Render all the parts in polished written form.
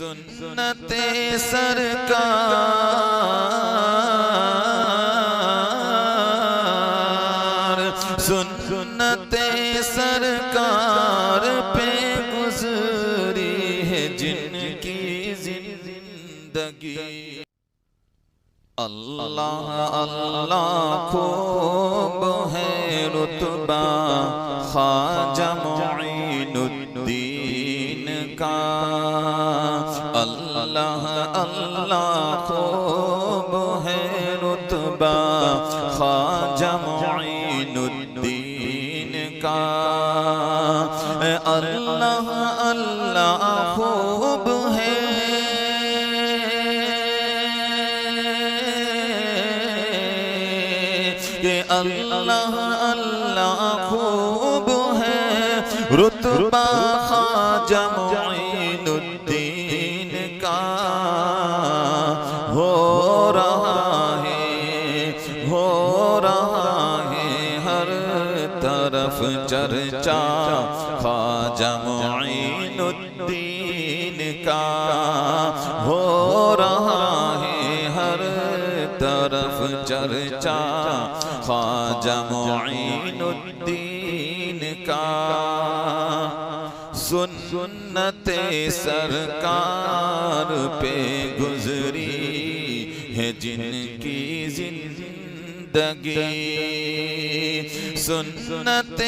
سنت سرکار سنت سرکار پہ گزری ہے جن کی زندگی اللہ اللہ خوب ہے رتبہ خواجہ معین الدین کا اللہ اللہ خوب ہے رتبہ خواجہ معین الدین کا اللہ اللہ خوب ہے کہ اللہ اللہ خوب ہے رتبہ خواجہ معین الدین کا ہو رہا ہے ہر طرف چرچا خواجہ معین الدین کا ہو رہا ہے ہر طرف چرچا خواجہ معین الدین کا سنت سرکار پہ گزری ہے جن کی زندگی سنت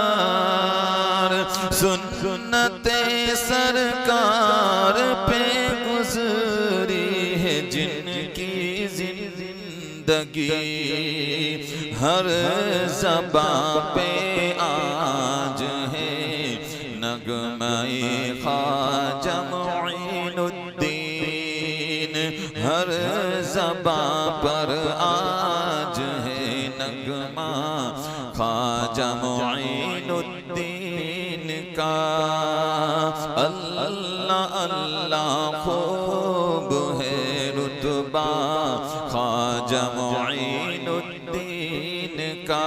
سرکار سنت سرکار پہ گزری ہے جن کی زندگی ہر زباں پہ آج ہے نغمہ خواجہ معین الدین ہر زباں پر آج ہے نغمہ خواجہ معین الدین کا اللہ اللہ خوب ہے رتبہ خواجہ معین الدین کا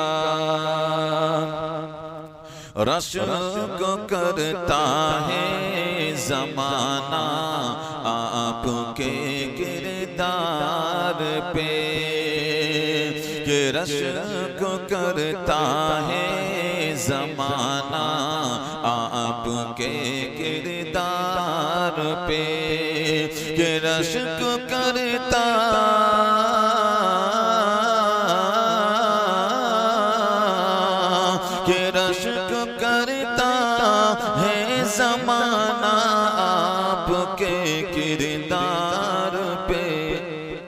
رشک کرتا ہے زمانہ آپ کے کردار پہ کہ رشک کرتا ہے زمانہ آپ کے کردار پہ کہ رشک کرتا کہ رشک کرتا ہے زمانہ آپ کے کردار پہ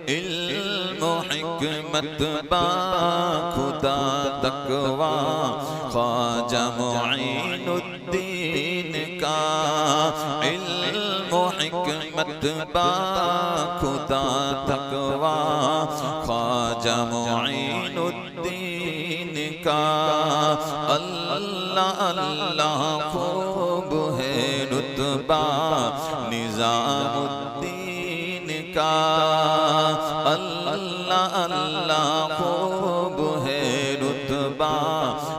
علم و حکمت با خدا تقوی خواجہ معین الدین کا علم و حکمت با خدا تقوی خواجہ معین الدین کا اللہ اللہ خوب ہے رتبہ نظام الدین کا اللہ اللہ خوب ہے رتبہ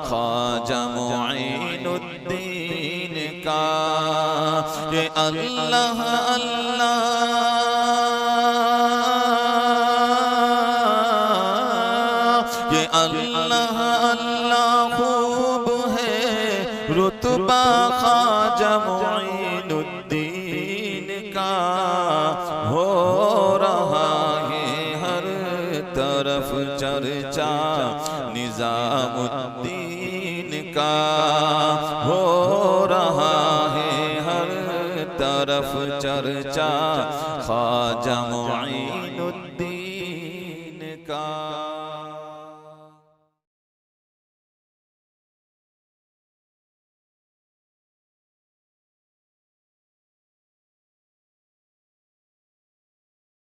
خواجہ معین الدین کا یہ اللہ اللہ یہ اللہ اللہ خوب ہے رتبہ خواجہ معین الدین کا ہو رہا ہے ہر طرف چرچا نظام الدین کا ہو رہا ہے ہر طرف چرچا خواجہ معین